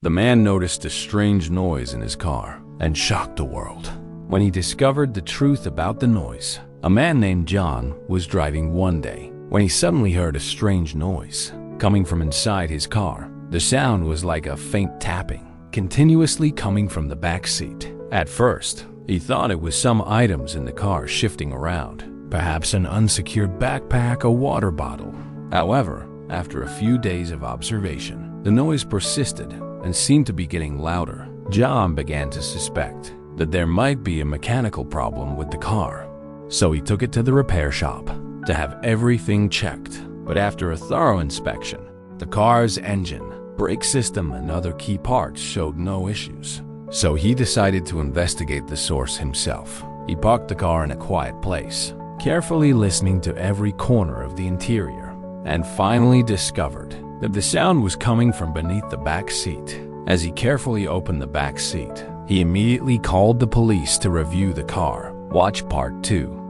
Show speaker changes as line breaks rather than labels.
The man noticed a strange noise in his car and shocked the world when he discovered the truth about the noise. A man named John was driving one day when he suddenly heard a strange noise coming from inside his car. The sound was like a faint tapping, continuously coming from the back seat. At first, he thought it was some items in the car shifting around, perhaps an unsecured backpack or water bottle. However, after a few days of observation, the noise persisted and seemed to be getting louder. John began to suspect that there might be a mechanical problem with the car, so he took it to the repair shop to have everything checked. But after a thorough inspection, the car's engine, brake system, and other key parts showed no issues. So he decided to investigate the source himself. He parked the car in a quiet place, carefully listening to every corner of the interior, and finally discovered that the sound was coming from beneath the back seat. As he carefully opened the back seat, he immediately called the police to review the car. Watch part 2.